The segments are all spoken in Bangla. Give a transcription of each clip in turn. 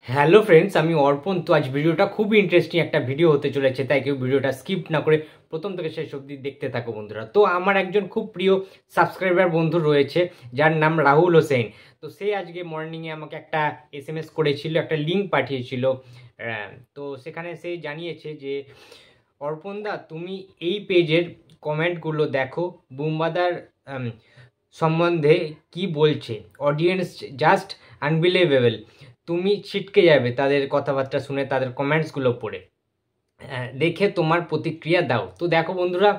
হ্যালো ফ্রেন্ডস, আমি অর্পণ। তো আজ ভিডিওটা খুবই ইন্টারেস্টিং একটা ভিডিও হতে চলেছে, তাই কেউ ভিডিওটা স্কিপ না করে প্রথম থেকে শেষ অবধি দেখতে থাকো বন্ধুরা। তো আমার একজন খুব প্রিয় সাবস্ক্রাইবার বন্ধু রয়েছে যার নাম রাহুল হোসেন। তো সে আজকে মর্নিংয়ে আমাকে একটা এসএমএস করেছিল, একটা লিঙ্ক পাঠিয়েছিল। তো সেখানে সে জানিয়েছে যে অর্পণদা, তুমি এই পেজের কমেন্টগুলো দেখো, বুম্বাদার সম্বন্ধে কি বলছে, অডিয়েন্স জাস্ট আনবিলিভেবল। তুমি ছিটকে যাবে তাদের কথাবার্তা শুনে, তাদের কমেন্টসগুলো পড়ে। দেখে তোমার প্রতিক্রিয়া দাও। তো দেখো বন্ধুরা,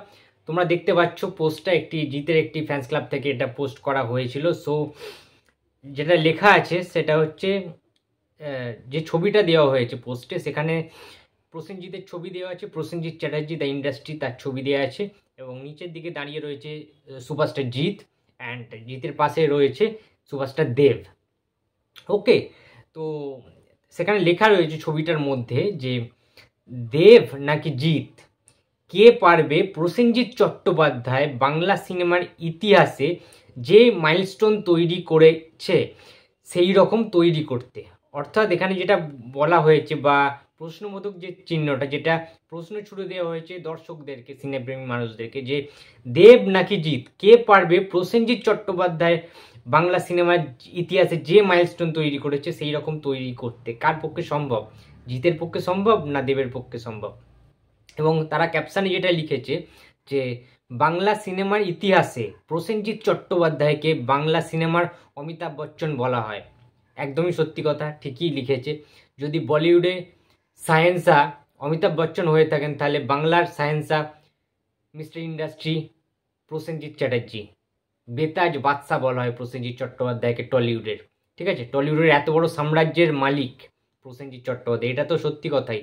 তোমরা দেখতে পাচ্ছ পোস্টটা একটি জিতের একটি ফ্যান্স ক্লাব থেকে এটা পোস্ট করা হয়েছিল। সো যেটা লেখা আছে সেটা হচ্ছে, যে ছবিটা দেওয়া হয়েছে পোস্টে, সেখানে প্রসেনজিতের ছবি দেওয়া আছে, প্রসেনজিৎ চ্যাটার্জি দ্য ইন্ডাস্ট্রি তার ছবি দেওয়া আছে, এবং নিচের দিকে দাঁড়িয়ে রয়েছে সুপারস্টার জিৎ, অ্যান্ড জিতের পাশে রয়েছে সুপারস্টার দেব। ওকে, তো সেখানে লেখা রয়েছে ছবিটার মধ্যে যে দেব নাকি জিৎ, কে পারবে প্রসেনজিৎ চট্টোপাধ্যায় বাংলা সিনেমার ইতিহাসে যে মাইলস্টোন তৈরি করেছে সেই রকম তৈরি করতে। অর্থাৎ এখানে যেটা বলা হয়েছে, বা প্রশ্নবোধক যে চিহ্নটা, যেটা প্রশ্ন ছুড়ে দেওয়া হয়েছে দর্শকদেরকে, সিনেপ্রেমী মানুষদেরকে, যে দেব নাকি জিৎ, কে পারবে প্রসেনজিৎ চট্টোপাধ্যায় বাংলা সিনেমার ইতিহাসে যে মাইলস্টোন তৈরি করেছে সেই রকম তৈরি করতে। কার পক্ষে সম্ভব? জিতের পক্ষে সম্ভব না দেবের পক্ষে সম্ভব? এবং তারা ক্যাপশনে যেটা লিখেছে যে বাংলা সিনেমার ইতিহাসে প্রসেনজিৎ চট্টোপাধ্যায়কে বাংলা সিনেমার অমিতাভ বচ্চন বলা হয়। একদমই সত্যি কথা, ঠিকই লিখেছে। যদি বলিউডে সায়েন্সা অমিতাভ বচ্চন হয়ে থাকেন, তাহলে বাংলার সায়েন্সা মিস্টার ইন্ডাস্ট্রি প্রসেনজিৎ চ্যাটার্জি। বেতাজ বাদশা বলা হয় প্রসেনজিৎ চট্টোপাধ্যায়কে টলিউডের। ঠিক আছে, টলিউডের এত বড় সাম্রাজ্যের মালিক প্রসেনজিৎ চট্টোপাধ্যায়, এটা তো সত্যি কথাই।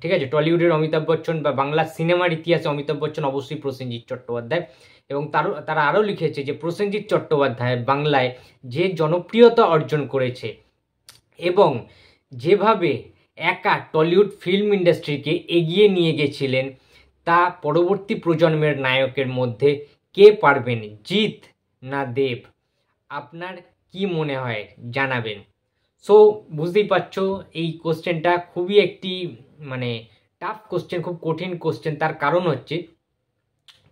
ঠিক আছে, টলিউডের অমিতাভ বচ্চন বা বাংলা সিনেমার ইতিহাসে অমিতাভ বচ্চন অবশ্যই প্রসেনজিৎ চট্টোপাধ্যায়। এবং তারা আরও লিখেছে যে প্রসেনজিৎ চট্টোপাধ্যায় বাংলায় যে জনপ্রিয়তা অর্জন করেছে এবং যেভাবে একা টলিউড ফিল্ম ইন্ডাস্ট্রিকে এগিয়ে নিয়ে গেছিলেন, তা পরবর্তী প্রজন্মের নায়কের মধ্যে কে পারবেন, জিৎ না দেব? আপনার কি মনে হয় জানাবেন। সো বুঝতেই পারছো এই কোশ্চেনটা খুবই একটি মানে টাফ কোশ্চেন, খুব কঠিন কোশ্চেন। তার কারণ হচ্ছে,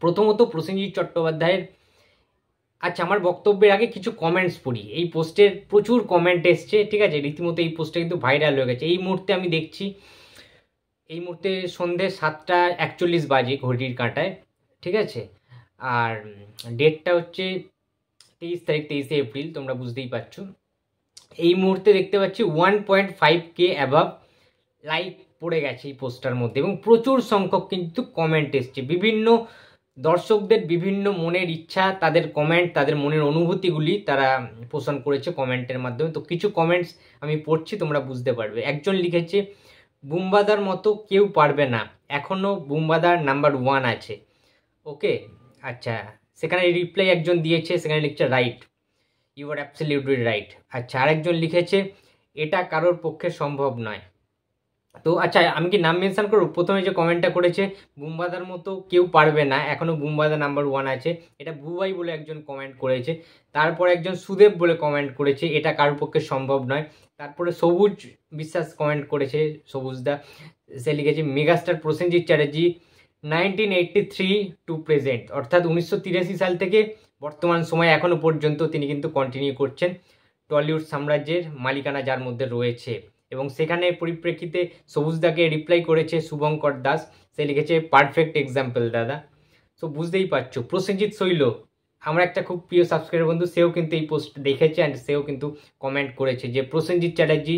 প্রথমত প্রসেনজিৎ চট্টোপাধ্যায়ের, আচ্ছা আমার বক্তব্যের আগে কিছু কমেন্টস পড়ি। এই পোস্টের প্রচুর কমেন্ট এসছে, ঠিক আছে, রীতিমতো এই পোস্টটা কিন্তু ভাইরাল হয়ে গেছে। এই মুহূর্তে আমি দেখছি, এই মুহূর্তে সন্ধ্যে 7:41 বাজে ঘড়ির কাঁটায়, ঠিক আছে। আর ডেটটা হচ্ছে 23 তারিখ, 23শে এপ্রিল, তোমরা বুঝতেই পারছো। এই মুহূর্তে দেখতে পাচ্ছি 1.5K অ্যাভাব লাইক পড়ে গেছে এই পোস্টার মধ্যে, এবং প্রচুর সংখ্যক কিন্তু কমেন্ট এসছে। বিভিন্ন দর্শকদের বিভিন্ন মনের ইচ্ছা, তাদের কমেন্ট, তাদের মনের অনুভূতিগুলি তারা পোষণ করেছে কমেন্টের মাধ্যমে। তো কিছু কমেন্টস আমি পড়ছি, তোমরা বুঝতে পারবে। একজন লিখেছে, বুম্বাদার মতো কেউ পারবে না, এখনও বুম্বাদার নাম্বার 1 আছে। ওকে, আচ্ছা, সেখানে রিপ্লাই একজন দিয়েছে, সেখানে লিখছে right, you are absolutely right. আচ্ছা, আরেকজন লিখেছে, এটা কারোর পক্ষে সম্ভব নয়। তো আচ্ছা, আমি কি নাম মেনশন করবো? প্রথমে যে কমেন্টটা করেছে, বুম্বাদার মতো কেউ পারবে না, এখনও বুম্বাদা নাম্বার 1 আছে, এটা বুবাই বলে একজন কমেন্ট করেছে। তারপর একজন সুদেব বলে কমেন্ট করেছে, এটা কারোর পক্ষে সম্ভব নয়। তারপরে সবুজ বিশ্বাস কমেন্ট করেছে, সবুজদা, সে লিখেছে, megastar Prosenjit Chatterjee 1983 to present, অর্থাৎ 1983 সাল থেকে বর্তমান সময় এখনও পর্যন্ত তিনি কিন্তু কন্টিনিউ করছেন টলিউড সাম্রাজ্যের মালিকানা যার মধ্যে রয়েছে। এবং সেখানে পরিপ্রেক্ষিতে সবুজদাকে রিপ্লাই করেছে শুভঙ্কর দাস, সে লিখেছে, পারফেক্ট এক্সাম্পল দাদা। সো বুঝতেই পারছো, প্রসেনজিৎ শৈল আমার একটা খুব প্রিয় সাবস্ক্রাইবার বন্ধু, সেও কিন্তু এই পোস্ট দেখেছে অ্যান্ড সেও কিন্তু কমেন্ট করেছে যে প্রসেনজিৎ চ্যাটার্জি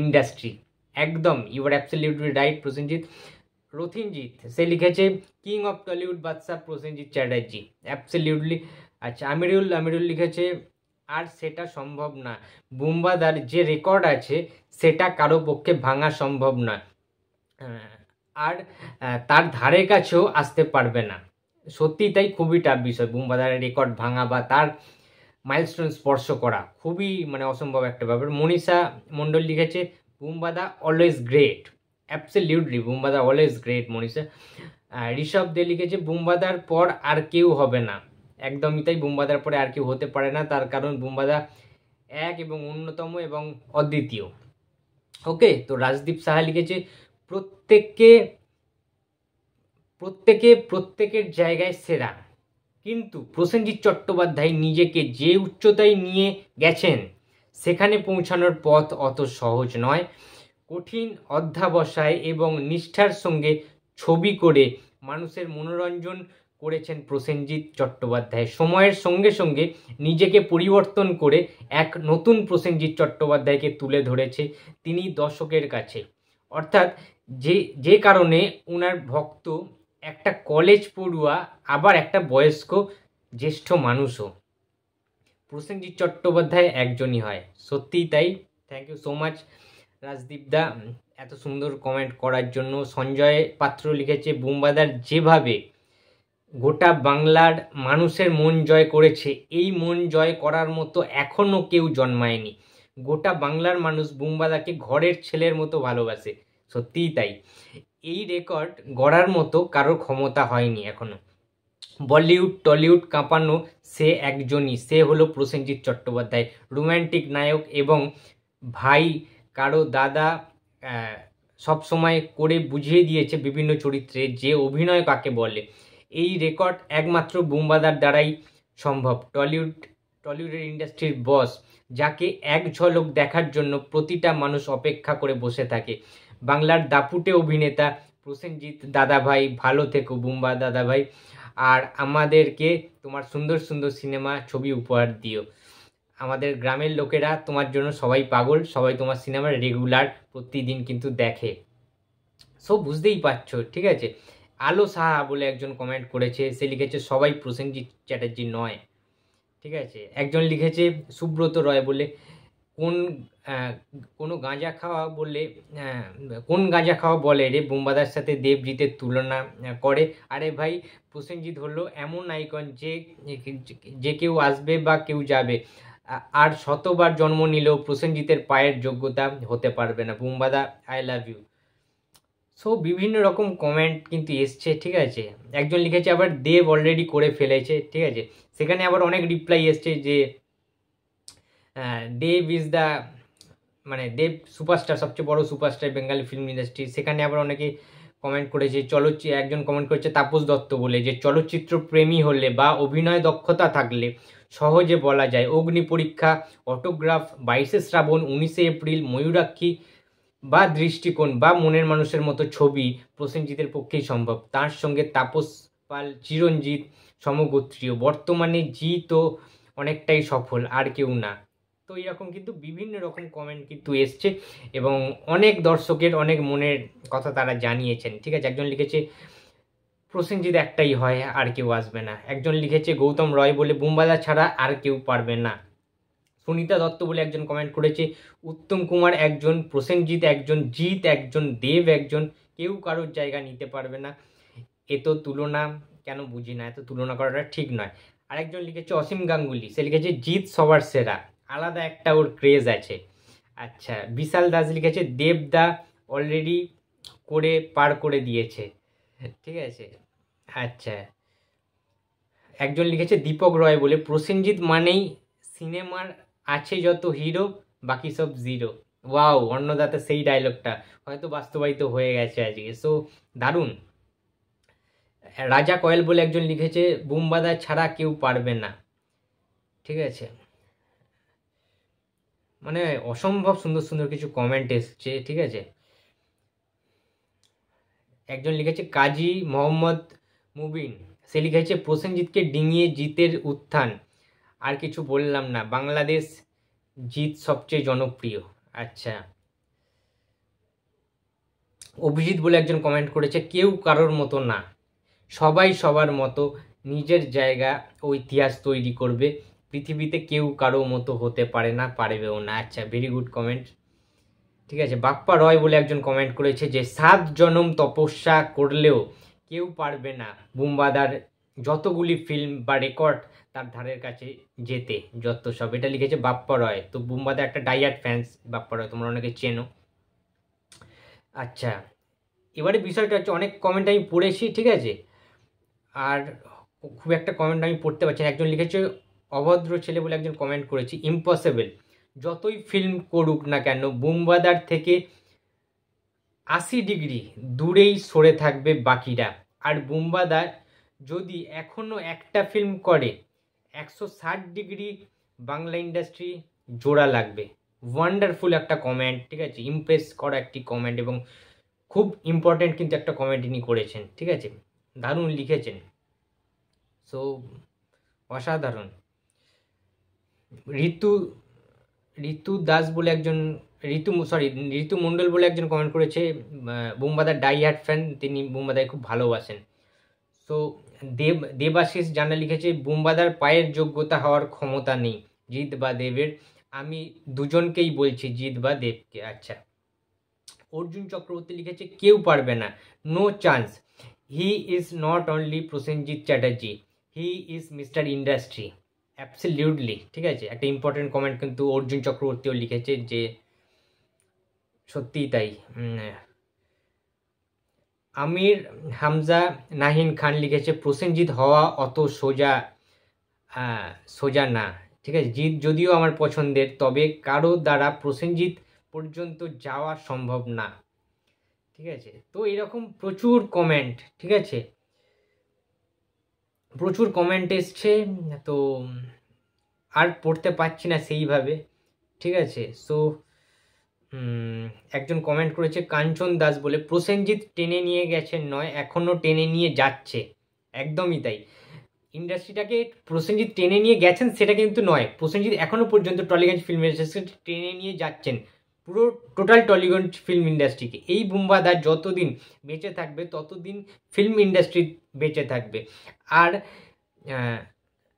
ইন্ডাস্ট্রি। একদম, you are absolutely right Prosenjit. Rathinjit, সে লিখেছে, কিং অফ টলিউড বাদশা প্রসেনজিৎ চ্যাটার্জি, অ্যাবসলিউটলি। আচ্ছা, আমিরুল লিখেছে, আর সেটা সম্ভব না, বুম্বাদার যে রেকর্ড আছে সেটা কারো পক্ষে ভাঙা সম্ভব নয়, আর তার ধারে কাছেও আসতে পারবে না। সত্যি তাই, খুবই টাফ বিষয় বুম্বাদারের রেকর্ড ভাঙা বা তার মাইলস্টোন স্পর্শ করা, খুবই মানে অসম্ভব একটা ব্যাপার। মনীষা মণ্ডল লিখেছে, বুম্বাদা অলওয়েজ গ্রেট, অ্যাবসলিউটলি বুম্বাদা অলওয়েজ গ্রেট মনীষা। ঋষভ দে লিখেছে, বুম্বাদার পর আর কেউ হবে না, একদমই তাই, বুম্বাদার পরে আর কেউ হতে পারে না, তার কারণ বুম্বাদা এক এবং অন্যতম এবং অদ্বিতীয়। ওকে, তো রাজদীপ সাহা লিখেছে প্রত্যেককে প্রত্যেকে প্রত্যেকের জায়গায় সেরা, কিন্তু প্রসেনজিৎ চট্টোপাধ্যায় নিজেকে যে উচ্চতায় নিয়ে গেছেন সেখানে পৌঁছানোর পথ অত সহজ নয়। কঠিন অধ্যাবসায় এবং নিষ্ঠার সঙ্গে ছবি করে মানুষের মনোরঞ্জন করেছেন প্রসেনজিৎ চট্টোপাধ্যায়। সময়ের সঙ্গে সঙ্গে নিজেকে পরিবর্তন করে এক নতুন প্রসেনজিৎ চট্টোপাধ্যায়কে তুলে ধরেছে তিনি দর্শকের কাছে। অর্থাৎ যে কারণে ওনার ভক্ত একটা কলেজ পড়ুয়া আবার একটা বয়স্ক জ্যেষ্ঠ মানুষও প্রসেনজিৎ চট্টোপাধ্যায় একজনই হয়। সত্যিই তাই। Thank you so much Rajdeep da এত সুন্দর কমেন্ট করার জন্য। সঞ্জয় পাত্র লিখেছে বুম্বাদার যেভাবে গোটা বাংলার মানুষের মন জয় করেছে, এই মন জয় করার মতো এখনও কেউ জন্মায়নি। গোটা বাংলার মানুষ বুম্বাদাকে ঘরের ছেলের মতো ভালোবাসে। সত্যিই তাই। এই রেকর্ড গড়ার মতো কারোর ক্ষমতা হয়নি এখনো। বলিউড টলিউড কাঁপানো সে একজনই, সে হলো প্রসেনজিৎ চট্টোপাধ্যায়। রোম্যান্টিক নায়ক এবং ভাই, কারো দাদা, সবসময় করে বুঝিয়ে দিয়েছে বিভিন্ন চরিত্রে যে অভিনয় কাকে বলে। এই রেকর্ড একমাত্র বুম্বাদার দ্বারাই সম্ভব। টলিউডের ইন্ডাস্ট্রির বস, যাকে এক ঝলক দেখার জন্য প্রতিটা মানুষ অপেক্ষা করে বসে থাকে। বাংলার দাপুটে অভিনেতা প্রসেনজিৎ দাদাভাই, ভালো থেকো বুম্বা দাদাভাই, আর আমাদেরকে তোমার সুন্দর সুন্দর সিনেমা ছবি উপহার দিও। আমাদের গ্রামের লোকেরা তোমার জন্য সবাই পাগল, সবাই তোমার সিনেমা রেগুলার প্রতিদিন কিন্তু দেখে। সো বুঝতেই পারছো, ঠিক আছে। আলো সাহা বলে একজন কমেন্ট করেছে, সে লিখেছে সবাই প্রসেনজিৎ চ্যাটার্জি নয়, ঠিক আছে। একজন লিখেছে সুব্রত রয় বলে কোনো গাঁজা খাওয়া বলে কোন গাঁজা খাওয়া বলে রে বুম্বাদার সাথে দেবজিতের তুলনা করে। আরে ভাই, প্রসেনজিৎ হলো এমন আইকন যে কেউ আসবে বা কেউ যাবে, আর শতবার জন্ম নিলেও প্রসেনজিতের পায়ের যোগ্যতা হতে পারবে না। বুম্বাদা আই লাভ ইউ। সো বিভিন্ন রকম কমেন্ট কিন্তু এসছে, ঠিক আছে। একজন লিখেছে আবার দেব অলরেডি করে ফেলেছে, ঠিক আছে। সেখানে আবার অনেক রিপ্লাই এসছে যে দেব ইজ দ্য দেব সুপারস্টার, সবচেয়ে বড় সুপারস্টার বেঙ্গালি ফিল্ম ইন্ডাস্ট্রি। সেখানে আবার অনেকে কমেন্ট করেছে একজন কমেন্ট করেছে তাপস দত্ত বলে, যে চলচ্চিত্র প্রেমী হলে বা অভিনয় দক্ষতা থাকলে সহজে বলা যায় অগ্নি পরীক্ষা, অটোগ্রাফ, 22শে শ্রাবণ, 19শে এপ্রিল, ময়ূরাক্ষী বা দৃষ্টিকোণ বা মনের মানুষের মতো ছবি প্রসেনজিতের পক্ষেই সম্ভব। তার সঙ্গে তাপস পাল, চিরঞ্জিত সমগোত্রীয়। বর্তমানে জিতও অনেকটাই সফল, আর কেউ না। তো এরকম কিন্তু বিভিন্ন রকম কমেন্ট কিন্তু এসছে এবং অনেক দর্শকের অনেক মনের কথা তারা জানিয়েছেন, ঠিক আছে। একজন লিখেছে প্রসেনজিৎ একটাই হয়, আর কেউ আসবে না। একজন লিখেছে গৌতম রয় বলে বুম্বাদা ছাড়া আর কেউ পারবে না। সুনিতা দত্ত বলে একজন কমেন্ট করেছে উত্তম কুমার একজন, প্রসেনজিৎ একজন, জিৎ একজন, দেব একজন, কেউ কারোর জায়গা নিতে পারবে না। এ তো তুলনা কেন বুঝি না, এত তুলনা করাটা ঠিক নয়। আরেকজন লিখেছে অসীম গাঙ্গুলি, সে লিখেছে জিৎ সবার সেরা, আলাদা একটা ওর ক্রেজ আছে। আচ্ছা, বিশাল দাস লিখেছে দেবদা অলরেডি করে পার করে দিয়েছে, ঠিক আছে। আচ্ছা, একজন লিখেছে দীপক রয় বলে প্রসেনজিৎ মানেই সিনেমার আছে যত হিরো বাকি সব জিরো। ওয়াও, অন্নদাতা সেই ডায়লগটা হয়তো বাস্তবায়িত হয়ে গেছে আজকে। সো দারুণ। রাজা কয়েল বলে একজন লিখেছে বুম্বাদা ছাড়া কেউ পারবে না, ঠিক আছে। অসম্ভব সুন্দর সুন্দর কিছু কমেন্ট এসছে, ঠিক আছে। একজন লিখেছে কাজী মোহাম্মদ মুবিন, সে লিখেছে প্রসেনজিৎকে ডিঙিয়ে জিতের উত্থান, আর কিছু বললাম না, বাংলাদেশ জিৎ সবচেয়ে জনপ্রিয়। আচ্ছা, অভিজিৎ বলে একজন কমেন্ট করেছে কেউ কারোর মতো না, সবাই সবার মতো নিজের জায়গা ও ইতিহাস তৈরি করবে, পৃথিবীতে কেউ কারো মতো হতে পারে না, পারবেও না। আচ্ছা, ভেরি গুড কমেন্ট, ঠিক আছে। বাপ্পা রয় বলে একজন কমেন্ট করেছে যে 7 জনম তপস্যা করলেও কেউ পারবে না বুম্বাদার যতগুলি ফিল্ম বা রেকর্ড তার ধারের কাছে যেতে, যত সব। এটা লিখেছে বাপ্পা রয়। তো বুম্বাদার একটা ডাইয়ার্ড ফ্যান্স বাপ্পা রয়, তোমরা অনেকে চেনো। আচ্ছা, এবারে বিষয়টা হচ্ছে অনেক কমেন্ট আমি পড়েছি, ঠিক আছে, আর খুব একটা কমেন্ট আমি পড়তে পারছি না। একজন লিখেছে অভদ্র ছেলে বলে একজন কমেন্ট করেছি ইম্পসিবল, যতই ফিল্ম করুক না কেন বুমবাদার থেকে 80 ডিগ্রি দূরেই সরে থাকবে বাকিরা। আর বুমবাদার যদি এখনও একটা ফিল্ম করে 160 ডিগ্রি বাংলা ইন্ডাস্ট্রি জোড়া লাগবে। ওয়ান্ডারফুল একটা কমেন্ট, ঠিক আছে, ইমপ্রেস করা একটি কমেন্ট এবং খুব ইম্পর্টেন্ট কিন্তু একটা কমেন্ট ইনি করেছেন, ঠিক আছে, দারুণ লিখেছেন। সো অসাধারণ। ঋতু দাস বলে একজন ঋতু মণ্ডল বলে একজন কমেন্ট করেছে, বুমবাদার ডাই হার্ট ফ্যান, তিনি বুমবাদাকে খুব ভালোবাসেন। সো দেবাশিস জানা লিখেছে বুমবাদার পায়ের যোগ্যতা হওয়ার ক্ষমতা নেই জিৎ বা দেবের। আমি দুজনকেই বলছি, জিৎ বা দেবকে। আচ্ছা, অর্জুন চক্রবর্তী লিখেছে কেউ পারবে না, no chance, he is not only Prosenjit Chatterjee, he is mister industry. Absolutely, ঠিক আছে, একটা ইম্পর্টেন্ট কমেন্ট কিন্তু অর্জুন চক্রবর্তীও লিখেছে, যে সত্যিই তাই। আমির হামজা নাহিন খান লিখেছে প্রসেনজিৎ হওয়া অত সোজা না, ঠিক আছে, জিৎ যদিও আমার পছন্দের, তবে কারো দ্বারা প্রসেনজিৎ পর্যন্ত যাওয়া সম্ভব না, ঠিক আছে। তো এরকম প্রচুর কমেন্ট, ঠিক আছে, প্রচুর কমেন্ট এসছে, তো আর পড়তে পারছি না সেইভাবে, ঠিক আছে। সো একজন কমেন্ট করেছে কাঞ্চন দাস বলে, প্রসেনজিৎ টেনে নিয়ে গেছেন নয়, এখনও টেনে নিয়ে যাচ্ছে। একদমই তাই, ইন্ডাস্ট্রিটাকে প্রসেনজিৎ টেনে নিয়ে গেছেন সেটা কিন্তু নয়, প্রসেনজিৎ এখনও পর্যন্ত টলিগঞ্জ ফিল্ম ইন্ডাস্ট্রি টেনে নিয়ে যাচ্ছেন, পুরো টোটাল টলিগঞ্জ ফিল্ম ইন্ডাস্ট্রিকে। এই বুমবাদার যতদিন বেঁচে থাকবে ততদিন ফিল্ম ইন্ডাস্ট্রি বেঁচে থাকবে। আর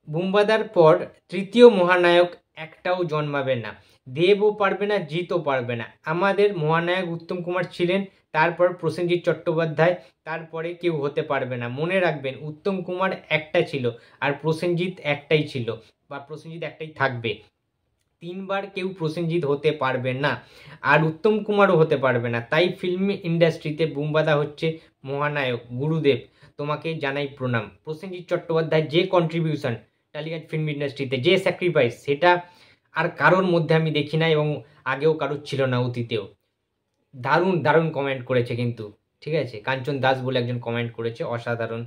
বুমবাদার পর তৃতীয় মহানায়ক একটাও জন্মাবে না, দেবও পারবে না, জিতও পারবে না। আমাদের মহানায়ক উত্তম কুমার ছিলেন, তারপর প্রসেনজিৎ চট্টোপাধ্যায়, তারপরে কেউ হতে পারবে না। মনে রাখবেন উত্তম কুমার একটা ছিল আর প্রসেনজিৎ একটাই ছিল, বা প্রসেনজিৎ একটাই থাকবে। 3বার কেউ প্রসেনজিৎ হতে পারবে না, আর উত্তম কুমারও হতে পারবে না। তাই ফিল্ম ইন্ডাস্ট্রিতে বুমবাদা হচ্ছে মহানায়ক, গুরুদেব, তোমাকে জানাই প্রণাম। প্রসেনজিৎ চট্টোপাধ্যায় যে কন্ট্রিবিউশন টালিগঞ্জ ফিল্ম ইন্ডাস্ট্রিতে, যে স্যাক্রিফাইস, সেটা আর কারোর মধ্যে আমি দেখি না, এবং আগেও কারোর ছিল না, অতীতেও। দারুণ দারুণ কমেন্ট করেছে কিন্তু, ঠিক আছে, কাঞ্চন দাস বলে একজন কমেন্ট করেছে, অসাধারণ।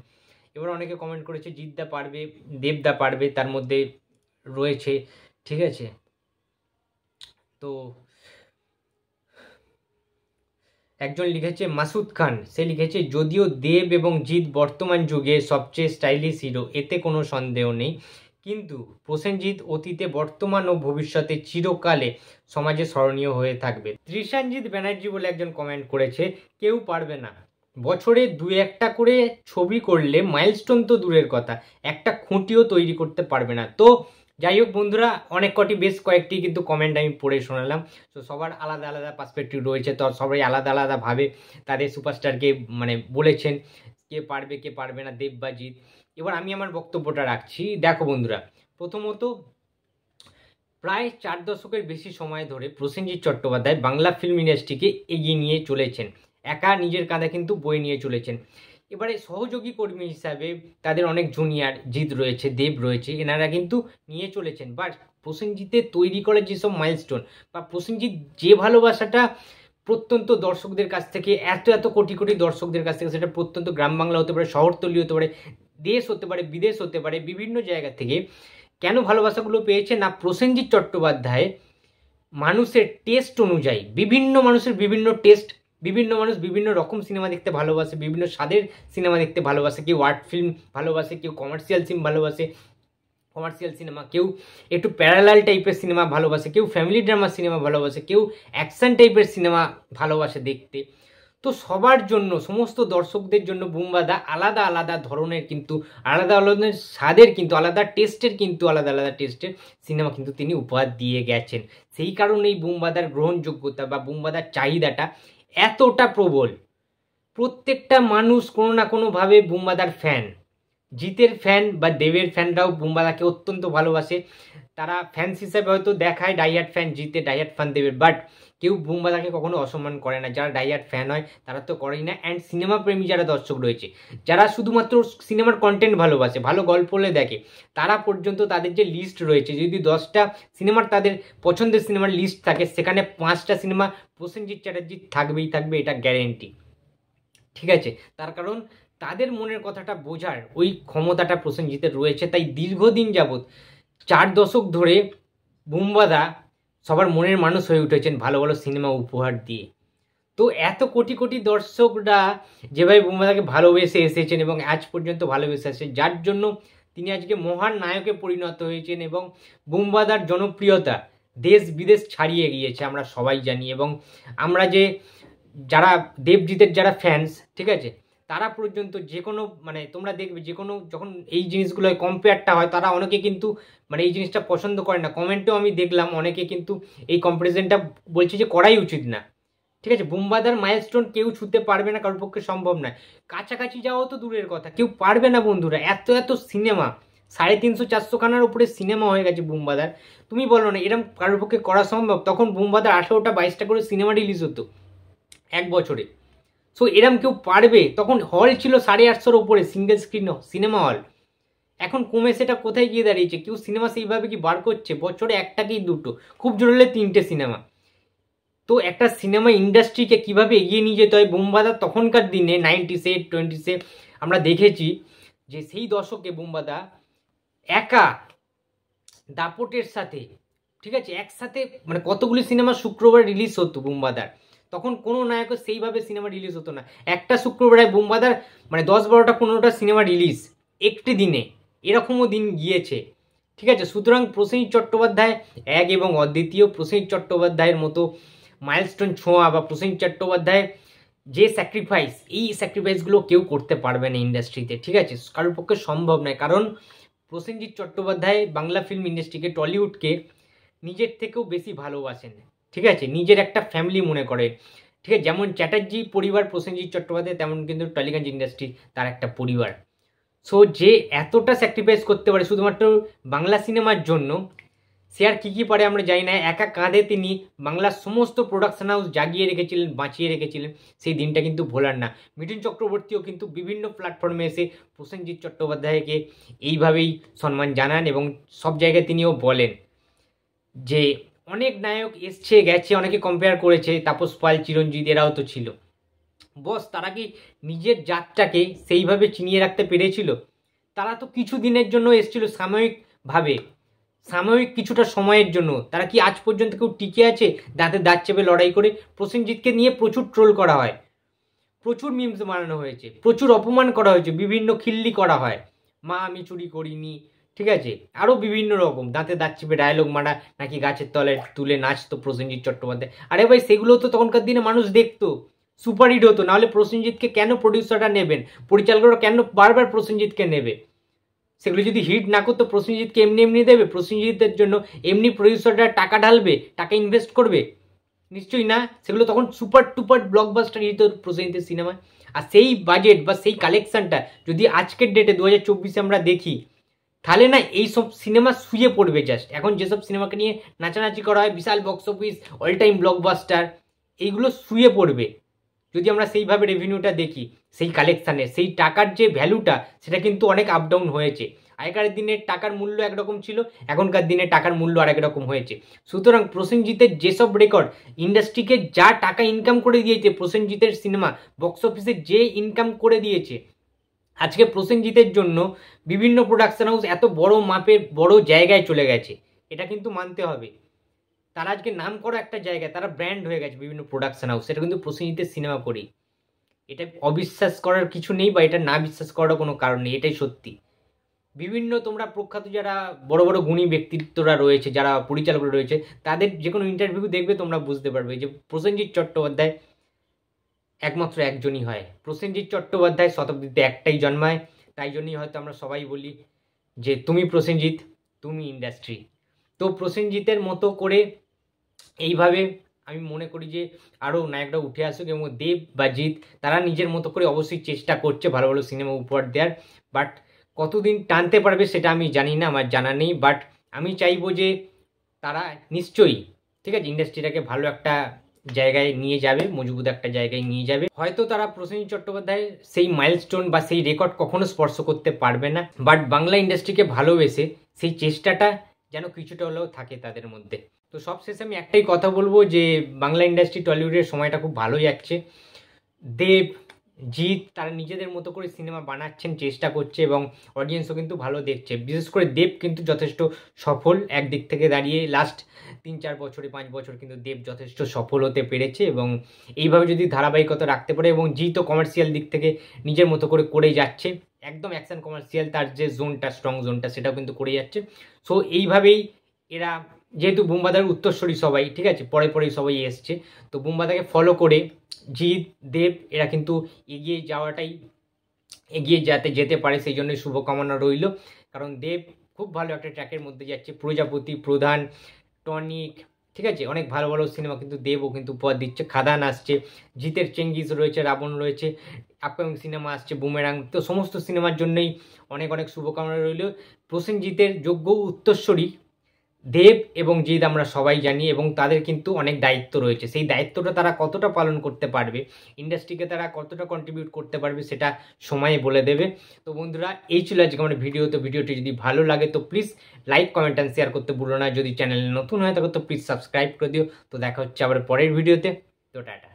এবার অনেকে কমেন্ট করেছে জিৎদা পারবে, দেবদা পারবে, তার মধ্যে রয়েছে, ঠিক আছে। তো একজন লিখেছে মাসুদ খান, সে লিখেছে যদিও দেব এবং জিৎ বর্তমান যুগে সবচেয়ে স্টাইলিশ হিরো, এতে কোনো সন্দেহ নেই, কিন্তু প্রসেনজিৎ অতীতে, বর্তমান ও ভবিষ্যতে চিরকালে সমাজে স্মরণীয় হয়ে থাকবে। ত্রিশানজিৎ ব্যানার্জি বলে একজন কমেন্ট করেছে কেউ পারবে না, বছরে 2-1টা করে ছবি করলে মাইলস্টোন তো দূরের কথা, একটা খুঁটিও তৈরি করতে পারবে না। তো যাই হোক বন্ধুরা, অনেক কটি, বেশ কয়েকটি কিন্তু কমেন্ট আমি পড়ে শোনালাম। তো সবার আলাদা আলাদা পার্সপেক্টিভ রয়েছে, তো সবাই আলাদা আলাদাভাবে তাদের সুপারস্টারকে মানে বলেছেন কে পারবে কে পারবে না, দেব বা জিৎ। এবার আমি আমার বক্তব্যটা রাখছি। দেখো বন্ধুরা, প্রথমত প্রায় 4 দশকের বেশি সময় ধরে প্রসেনজিৎ চট্টোপাধ্যায় বাংলা ফিল্ম ইন্ডাস্ট্রিকে এগিয়ে নিয়ে চলেছেন, একা নিজের কাঁধে কিন্তু বয়ে নিয়ে চলেছেন। এবারে সহযোগী কর্মী হিসাবে তাদের অনেক জুনিয়র, জিৎ রয়েছে, দেব রয়েছে, এনারা কিন্তু নিয়ে চলেছেন। বাট প্রসেনজিতের তৈরি করা যেসব মাইলস্টোন, বা প্রসেনজিৎ যে ভালোবাসাটা প্রত্যন্ত দর্শকদের কাছ থেকে, এত এত কোটি কোটি দর্শকদের কাছ থেকে, সেটা প্রত্যন্ত গ্রাম বাংলা হতে পারে, শহরতলি হতে পারে, দেশ হতে পারে, বিদেশ হতে পারে, বিভিন্ন জায়গা থেকে কেন ভালোবাসাগুলো পেয়েছে না, প্রসেনজিৎ চট্টোপাধ্যায় মানুষের টেস্ট অনুযায়ী, বিভিন্ন মানুষের বিভিন্ন টেস্ট, বিভিন্ন মানুষ বিভিন্ন রকম সিনেমা দেখতে ভালোবাসে, বিভিন্ন স্বাদের সিনেমা দেখতে ভালোবাসে, কেউ আর্ট ফিল্ম ভালোবাসে, কেউ কমার্শিয়াল সিনেমা, কেউ একটু প্যারালাল টাইপের সিনেমা ভালোবাসে, কেউ ফ্যামিলি ড্রামা সিনেমা ভালোবাসে, কেউ অ্যাকশন টাইপের সিনেমা ভালোবাসে দেখতে। তো সবার জন্য, সমস্ত দর্শকদের জন্য বুমবাদা আলাদা আলাদা ধরনের কিন্তু, আলাদা আলাদা স্বাদের কিন্তু, আলাদা টেস্টের কিন্তু, আলাদা আলাদা টেস্টের সিনেমা কিন্তু তিনি উপহার দিয়ে গেছেন। সেই কারণেই বুমবাদার গ্রহণযোগ্যতা বা বুমবাদার চাহিদাটা এতটা প্রবল। প্রত্যেকটা মানুষ কোনো না কোনোভাবে বুমবাদার ফ্যান, জিতের ফ্যান বা দেবের ফ্যানরাও বুমবাদাকে অত্যন্ত ভালোবাসে। তারা ফ্যান্স হিসাবে হয়তো দেখায় ডাইহার্ট ফ্যান জিতে, ডাইহার্ট ফ্যান দেবের, বাট কেউ বুমবাদাকে কখনো অসম্মান করে না। যারা ডাইহার্ট ফ্যান হয় তারা তো করেই না। অ্যান্ড সিনেমা প্রেমী যারা দর্শক রয়েছে, যারা শুধুমাত্র সিনেমার কন্টেন্ট ভালোবাসে, ভালো গল্প হলে দেখে, তারা পর্যন্ত তাদের যে লিস্ট রয়েছে, যদি 10টা সিনেমার তাদের পছন্দের সিনেমার লিস্ট থাকে, সেখানে 5টা সিনেমা প্রসেনজিৎ চ্যাটার্জি থাকবেই থাকবে, এটা গ্যারেন্টি। ঠিক আছে, তার কারণ তাদের মনের কথাটা বোঝার ওই ক্ষমতাটা প্রসেনজিতের রয়েছে। তাই দীর্ঘদিন যাবৎ 4 দশক ধরে বুম্বাদা সবার মনের মানুষ হয়ে উঠেছেন ভালো ভালো সিনেমা উপহার দিয়ে। তো এত কোটি কোটি দর্শকরা যেভাবে বুম্বাদাকে ভালোবেসে এসেছেন এবং আজ পর্যন্ত ভালোবেসে আসছে, যার জন্য তিনি আজকে মহান নায়কে পরিণত হয়েছেন এবং বুম্বাদার জনপ্রিয়তা দেশ বিদেশ ছাড়িয়ে গিয়েছে, আমরা সবাই জানি। এবং আমরা যে যারা দেবজিতের যারা ফ্যান্স, ঠিক আছে, তারা পর্যন্ত যে কোনো মানে তোমরা দেখবে যে কোনো যখন এই জিনিসগুলো কম্পেয়ারটা হয়, তারা অনেকে কিন্তু মানে এই জিনিসটা পছন্দ করে না। কমেন্টেও আমি দেখলাম অনেকে কিন্তু এই কম্পারিজনটা বলছে যে করাই উচিত না। ঠিক আছে, বুম্বাদার মাইলস্টোন কেউ ছুঁতে পারবে না, কারোর পক্ষে সম্ভব নয়। কাছাকাছি যাওয়াও তো দূরের কথা, কেউ পারবে না বন্ধুরা। এত এত সিনেমা, 350-400 খানার উপরে সিনেমা হয়ে গেছে বুম্বাদার। তুমি বলো না এরকম কারোর পক্ষে করা সম্ভব? তখন বুম্বাদার 18টা 22টা করে সিনেমা রিলিজ হতো এক বছরে। সো এরম কেউ পারবে? তখন হল ছিল 850-র উপরে সিঙ্গেল স্ক্রিন সিনেমা হল। এখন কমে সেটা কোথায় গিয়ে দাঁড়িয়েছে? কেউ সিনেমা সেইভাবে কি বার করছে? বছরে একটা কি দুটো, খুব জোর হলে 3টে সিনেমা। তো একটা সিনেমা ইন্ডাস্ট্রিকে কিভাবে এগিয়ে নিয়ে যেতে হয় বুম্বাদা তখনকার দিনে 90s 20s আমরা দেখেছি যে সেই দশকে বুম্বাদা একা দাপটের সাথে, ঠিক আছে, একসাথে মানে কতগুলি সিনেমা শুক্রবার রিলিজ হতো বুম্বাদার। তখন কোনো নায়কের সেইভাবে সিনেমা রিলিজ হতো না। একটা শুক্রবারে বুম্বাদার মানে 10-12টা 15টা সিনেমা রিলিজ একটি দিনে, এরকমও দিন গিয়েছে। ঠিক আছে, সুতরাং প্রসেনজিৎ চট্টোপাধ্যায় এক এবং অদ্বিতীয়। প্রসেনজিৎ চট্টোপাধ্যায়ের মতো মাইলস্টোন ছোঁয়া বা প্রসেনজিৎ চট্টোপাধ্যায় যে স্যাক্রিফাইস, এই স্যাক্রিফাইসগুলো কেউ করতে পারবে না ইন্ডাস্ট্রিতে। ঠিক আছে, কারোর পক্ষে সম্ভব নয়। কারণ প্রসেনজিৎ চট্টোপাধ্যায় বাংলা ফিল্ম ইন্ডাস্ট্রিকে, টলিউডকে নিজের থেকেও বেশি ভালোবাসেন। ঠিক আছে, নিজের একটা ফ্যামিলি মনে করে। ঠিক আছে, যেমন চ্যাটার্জি পরিবার প্রসেনজিৎ চট্টোপাধ্যায়, তেমন কিন্তু টালিগঞ্জ ইন্ডাস্ট্রি তার একটা পরিবার। সো যে এতটা স্যাক্রিফাইস করতে পারে শুধুমাত্র বাংলা সিনেমার জন্য, সে আর কী কী পারে আমরা জানি না। একা কাঁধে তিনি বাংলার সমস্ত প্রোডাকশন হাউস জাগিয়ে রেখেছিলেন, বাঁচিয়ে রেখেছিলেন। সেই দিনটা কিন্তু ভোলার না। মিঠুন চক্রবর্তীও কিন্তু বিভিন্ন প্ল্যাটফর্মে এসে প্রসেনজিৎ চট্টোপাধ্যায়কে এইভাবেই সম্মান জানান এবং সব জায়গায় তিনিও বলেন যে অনেক নায়ক এসছে গেছে, অনেকে কম্পেয়ার করেছে, তাপস পাল, চিরঞ্জিত, এরাও তো ছিল। বস, তারা কি নিজের জাতটাকে সেইভাবে চিনিয়ে রাখতে পেরেছিল? তারা তো কিছু দিনের জন্য এসেছিল, সাময়িকভাবে, সাময়িক কিছুটা সময়ের জন্য। তারা কি আজ পর্যন্ত কেউ টিকে আছে দাঁতে দাঁত চেপে লড়াই করে? প্রসেনজিৎকে নিয়ে প্রচুর ট্রোল করা হয়, প্রচুর মিমস বানানো হয়েছে, প্রচুর অপমান করা হয়েছে, বিভিন্ন খিল্লি করা হয়, মা আমি চুরি করিনি, ঠিক আছে, আরও বিভিন্ন রকম দাঁতে দাঁত চেপে ডায়লগ মারা, নাকি গাছের তলায় তুলে নাচতো প্রসেনজিৎ চট্টোপাধ্যায়। আরে ভাই, সেগুলো তো তখনকার দিনে মানুষ দেখতো, সুপারহিট হতো। নাহলে প্রসেনজিৎকে কেন প্রডিউসাররা নেবেন, পরিচালকরা কেন বারবার প্রসেনজিৎকে নেবে? সেগুলো যদি হিট না করতো প্রসেনজিৎকে এমনি এমনি দেবে? প্রসেনজিতের জন্য এমনি প্রডিউসাররা টাকা ঢালবে, টাকা ইনভেস্ট করবে? নিশ্চয়ই না। সেগুলো তখন সুপার টুপার ব্লকবাস্টার হিট হতো প্রসেনজিতের সিনেমায়। আর সেই বাজেট বা সেই কালেকশনটা যদি আজকের ডেটে 2024-এ আমরা দেখি, তাহলে না এইসব সিনেমা শুয়ে পড়বে জাস্ট। এখন যেসব সিনেমাকে নিয়ে নাচানাচি করা হয়, বিশাল box office, all time blockbuster, এইগুলো শুয়ে পড়বে যদি আমরা সেইভাবে রেভিনিউটা দেখি। সেই কালেকশানে সেই টাকার যে ভ্যালুটা, সেটা কিন্তু অনেক আপ ডাউন হয়েছে। আগেকার দিনের টাকার মূল্য একরকম ছিল, এখনকার দিনে টাকার মূল্য আরেক রকম হয়েছে। সুতরাং প্রসেনজিতের যেসব রেকর্ড, ইন্ডাস্ট্রিকে যা টাকা ইনকাম করে দিয়েছে প্রসেনজিতের সিনেমা, বক্স অফিসে যে ইনকাম করে দিয়েছে, আজকে প্রসেনজিতের জন্য বিভিন্ন প্রোডাকশন হাউস এত বড় মাপের বড় জায়গায় চলে গেছে, এটা কিন্তু মানতে হবে। তারা আজকে নাম করা একটা জায়গায়, তারা ব্র্যান্ড হয়ে গেছে বিভিন্ন প্রোডাকশন হাউস, সেটা কিন্তু প্রসেনজিতের সিনেমা করেই। এটা অবিশ্বাস করার কিছু নেই বা এটা না বিশ্বাস করার কোনো কারণ নেই, এটাই সত্যি। বিভিন্ন তোমরা প্রখ্যাত যারা বড় বড় গুণী ব্যক্তিত্বরা রয়েছে, যারা পরিচালকরা রয়েছে, তাদের যে কোনো ইন্টারভিউ দেখবে তোমরা বুঝতে পারবে যে প্রসেনজিৎ চট্টোপাধ্যায় একমাত্র একজনই হয়। প্রসেনজিৎ চট্টোপাধ্যায় শতাব্দীতে একটাই জন্মায়। তাই জন্যই হয়তো আমরা সবাই বলি যে তুমি প্রসেনজিৎ, তুমি ইন্ডাস্ট্রি। তো প্রসেনজিতের মতো করে এইভাবে আমি মনে করি যে আরও নায়করা উঠে আসুক এবং দেব বা জিৎ তারা নিজের মতো করে অবশ্যই চেষ্টা করছে ভালো ভালো সিনেমা উপহার দেওয়ার। বাট কতদিন টানতে পারবে সেটা আমি জানি না, আমার জানা নেই, বাট আমি চাইবো যে তারা নিশ্চয়ই ঠিক আছে ইন্ডাস্ট্রিটাকে ভালো একটা জায়গায় নিয়ে যাবে, মজবুত একটা জায়গায় নিয়ে যাবে। হয়তো তারা প্রসেনজিৎ চট্টোপাধ্যায় সেই মাইলস্টোন বা সেই রেকর্ড কখনো স্পর্শ করতে পারবে না, বাট বাংলা ইন্ডাস্ট্রিকে ভালোবেসে সেই চেষ্টাটা যেন কিছুটা হলেও থাকে তাদের মধ্যে। তো সবশেষে আমি একটাই কথা বলবো যে বাংলা ইন্ডাস্ট্রি টলিউডের সময়টা খুব ভালো যাচ্ছে। দেব, জিৎ তারা নিজেদের মতো করে সিনেমা বানাচ্ছেন, চেষ্টা করছে এবং অডিয়েন্সও কিন্তু ভালো দেখছে। বিশেষ করে দেব কিন্তু যথেষ্ট সফল একদিক থেকে দাঁড়িয়ে, লাস্ট 3-4 বছরে 5 বছর কিন্তু দেব যথেষ্ট সফল হতে পেরেছে এবং এইভাবে যদি ধারাবাহিকতা রাখতে পারে, এবং জিৎও কমার্শিয়াল দিক থেকে নিজের মতো করে করেই যাচ্ছে, একদম অ্যাকশন কমার্শিয়াল তার যে জোনটা, স্ট্রং জোনটা, সেটাও কিন্তু করে যাচ্ছে। সো এইভাবেই এরা, যেহেতু বুম্বাদার উত্তরসূরি সবাই, ঠিক আছে, পরে পরেই সবাই এসছে, তো বুম্বাদাকে ফলো করে জিৎ, দেব এরা কিন্তু এগিয়ে যেতে পারে, সেই জন্যই শুভকামনা রইল। কারণ দেব খুব ভালো একটা ট্র্যাকের মধ্যে যাচ্ছে, প্রজাপতি, প্রধান, টনিক, ঠিক আছে, অনেক ভালো ভালো সিনেমা কিন্তু দেবও কিন্তু উপহার দিচ্ছে। খাদান আসছে, জিতের চেঙ্গিস রয়েছে, রাবণ রয়েছে, আপকামিং সিনেমা আসছে বুমেরাং, তো সমস্ত সিনেমার জন্যই অনেক অনেক শুভকামনা রইল। প্রসেনজিতের যোগ্য উত্তরসূরি দেব এবং জিৎ আমরা সবাই জানি, এবং তাদের কিন্তু অনেক দায়িত্ব রয়েছে। সেই দায়িত্বটা তারা কতটা পালন করতে পারবে, ইন্ডাস্ট্রিকে তারা কতটা কন্ট্রিবিউট করতে পারবে, সেটা সময়ে বলে দেবে। তো বন্ধুরা, এই ছিল আজকে আমার ভিডিও। তো ভিডিওটি যদি ভালো লাগে তো please like, comment and share করতে ভুলো না। যদি চ্যানেলে নতুন হয় তাহলে তো প্লিজ সাবস্ক্রাইব করে দিও। তো দেখা হচ্ছে আবার পরের ভিডিওতে। তো টাটা।